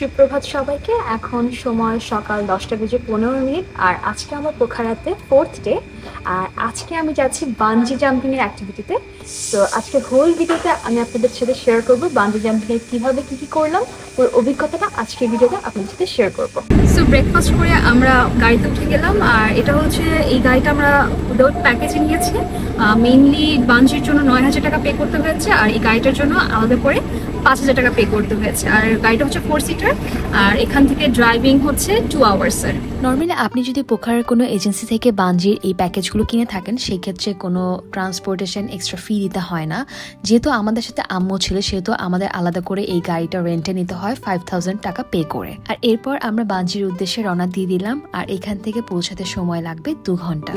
সুপ্রভাত সবাইকে। এখন সময় সকাল 10:15 আর আজকে আমার পোখারাতে 4th ডে। আর আজকে আমি যাচ্ছি বানজি জাম্পিং এর অ্যাক্টিভিটিতে। তো আজকে হোল ভিডিওতে আমি আপনাদের সাথে শেয়ার করব বানজি জাম্পিং এর কিভাবে কি করলাম, ওর অভিজ্ঞতাটা আজকের ভিডিওতে আপনাদের সাথে শেয়ার করব। সো ব্রেকফাস্ট করে আমরা গাড়িতে উঠে গেলাম। আর এটা হচ্ছে এই গাড়িটা আমরা উইদাউট প্যাকেজে নিয়েছি। মেইনলি বানজির জন্য 9,000 টাকা পে করতে হয়েছে, আর এই গাড়িটার জন্য আলাদা করে 5,000 টাকা পে করতে হয়েছে। আর গাড়িটা হচ্ছে 4 সিটার, আর এখান থেকে ড্রাইভিং হচ্ছে 2 আওয়ার্সের। নর্মালি আপনি যদি পোখারার কোনো এজেন্সি থেকে বানজির এই প্যাকেজগুলো কিনে থাকেন, সেই ক্ষেত্রে কোনো ট্রান্সপোর্টেশন এক্সট্রা ফি দিতে হয় না। যেহেতু আমাদের সাথে আম্মু ছিল, সেহেতু আমাদের আলাদা করে এই গাড়িটা রেন্টে নিতে হয় 5,000 টাকা পে করে। আর এরপর আমরা বানজির উদ্দেশ্যে রওনা দিয়ে দিলাম। আর এখান থেকে পৌঁছাতে সময় লাগবে 2 ঘন্টা।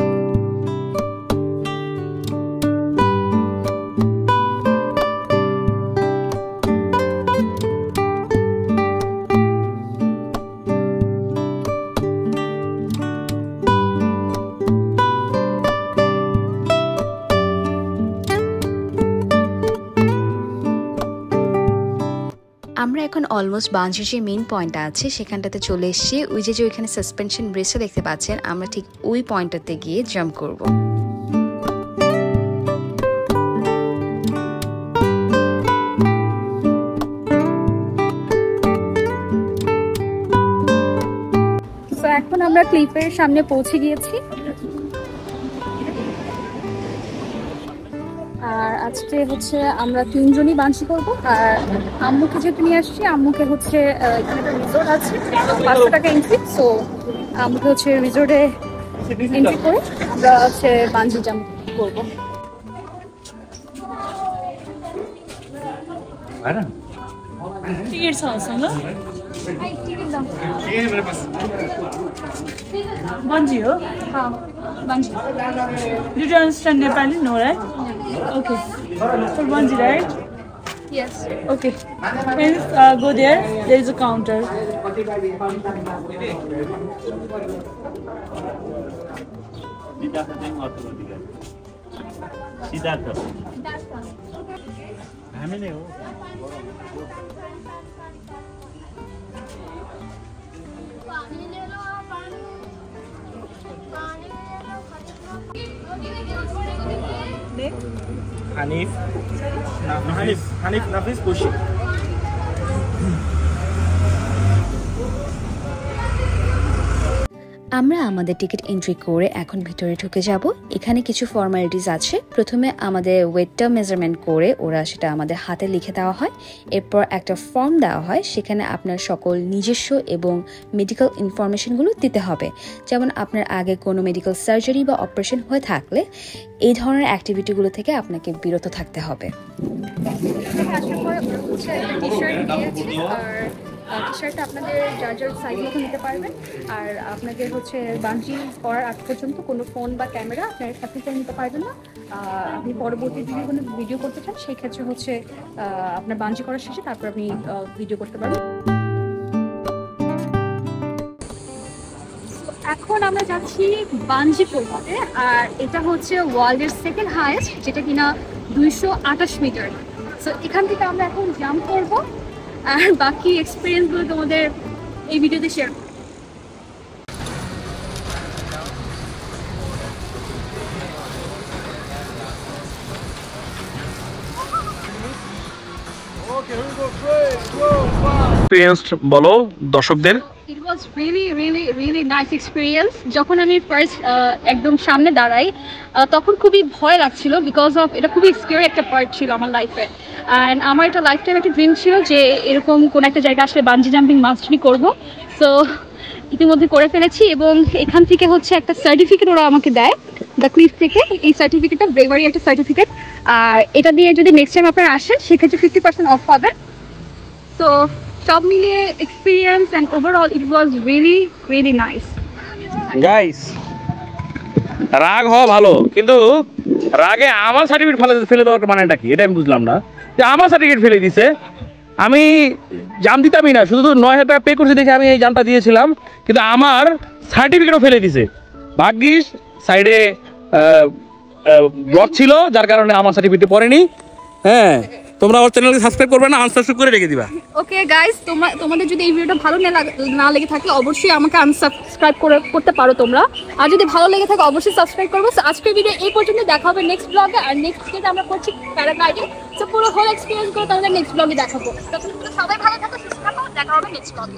আমরা এখন অলমোস্ট বানজির যে মেইন পয়েন্টটা আছে সেখানটাতে চলে এসেছি। ওই যে ওইখানে সাসপেনশন ব্রেসও দেখতে পাচ্ছেন, আমরা ঠিক ওই পয়েন্টটাতে গিয়ে জাম্প করব। তো এখন আমরা ক্লিপের সামনে পৌঁছে গিয়েছি। আর আজকে হচ্ছে আমরা 3 জনই বানজি করবো। আর আম্মুকে যেহেতু নিয়ে আসছি, আম্মুকে হচ্ছে এখানে একটা রিসোর্ট আছে, 500 টাকা এন্ট্রি। সো আম্মুকে হচ্ছে রিসোর্টে এন্ট্রি করে আমরা হচ্ছে বানজি জাম্প করবো। टिकट छ उसँग बन्जी हो हाँ बांजी। Did you understand Nepali? No, right? Okay. For bungee, right? Yes. Okay. Friends, go there. There is a counter. Hanif, Nafis pushing. আমরা আমাদের টিকিট এন্ট্রি করে এখন ভিতরে ঢুকে যাব। এখানে কিছু ফর্মালিটিস আছে। প্রথমে আমাদের ওয়েটটা মেজারমেন্ট করে ওরা সেটা আমাদের হাতে লিখে দেওয়া হয়। এরপর একটা ফর্ম দেওয়া হয়, সেখানে আপনার সকল নিজস্ব এবং মেডিকেল ইনফরমেশনগুলো দিতে হবে। যেমন আপনার আগে কোনো মেডিকেল সার্জারি বা অপারেশন হয়ে থাকলে এই ধরনের অ্যাক্টিভিটিগুলো থেকে আপনাকে বিরত থাকতে হবে। টি-শার্টটা আপনাদের যার যার সাইজ মতো নিতে পারবেন। আর আপনাদের হচ্ছে বানজি করার আগ পর্যন্ত কোনো ফোন বা ক্যামেরা আপনার সাথে নিতে পারবেন না। আপনি পরবর্তী যদি কোনো ভিডিও করতে চান, সেই ক্ষেত্রে হচ্ছে আপনার বানজি করার শেষে তারপর আপনি ভিডিও করতে পারবেন। এখন আমরা যাচ্ছি বানজি করতে। আর এটা হচ্ছে ওয়ার্ল্ডের সেকেন্ড হাইয়েস্ট, যেটা কিনা 228 মিটার। সো এখান থেকে আমরা এখন জাম্প করবো, আর বাকি এক্সপিরিয়েন্সগুলো তোমাদের এই ভিডিওতে শেয়ার করব। এক্সপেরিয়েন্সড বলো দর্শকদের। It was really nice experience. যখন আমি ফার্স্ট একদম সামনে দাঁড়াই, তখন খুবই ভয় লাগছিল, বিকজ অফ এটা খুবই স্কেরি একটা পার্ট ছিল আমার লাইফে। অ্যান্ড আমার এটা লাইফ টাইম একটা ড্রিম ছিল যে এরকম কোন একটা জায়গা আসলে বানজি জাম্পিং মাস্ট বি করবো। সো ইতিমধ্যে করে ফেলেছি, এবং এখান থেকে হচ্ছে একটা সার্টিফিকেট ওরা আমাকে দেয় দ্য ক্লিফ থেকে। এই সার্টিফিকেটটা ব্রেভারি একটা সার্টিফিকেট। আর এটা দিয়ে যদি নেক্সট টাইম আপনারা আসেন, সেক্ষেত্রে 50% অফ পাবেন। তো সব মিলিয়ে experience and overall it was really nice. Guys, রাগ হওয়া ভালো, কিন্তু রাগে আমার সার্টিফিকেট ফেলে দেওয়ার মানেটা কি, এটা আমি বুঝলাম না। যে আমার সার্টিফিকেট ফেলে দিছে, আমি জাম দিতামই না, শুধু 9,000 টাকা পে করছি দেখে আমি এই জামটা দিয়েছিলাম, কিন্তু আমার সার্টিফিকেটও ফেলে দিছে। ভাগ্যিস সাইডে ব্লক ছিল, যার কারণে আমার সার্টিফিকেট পড়েনি। হ্যাঁ, তোমরা ওর চ্যানেলকে সাবস্ক্রাইব করবে না, আনসাবস্ক্রাইব করে রেখে দিবা। ওকে গাইস, তোমাদের যদি এই ভিডিওটা ভালো না লেগে থাকে অবশ্যই আমাকে আনসাবস্ক্রাইব করতে পারো তোমরা, আর যদি ভালো লেগে থাকে অবশ্যই সাবস্ক্রাইব করবো। আজকের ভিডিও এই পর্যন্ত, দেখা হবে নেক্সট ব্লগে। আর নেক্সট ডেতে আমরা করছি প্যারাগ্লাইডিং, তো পুরো হোল এক্সপিরিয়েন্স করে তোমাদের নেক্সট ব্লগে দেখাবো। তখন সবাই ভালো থাকো, সুস্থ থাকো, দেখা হবে নেক্সট ব্লগে।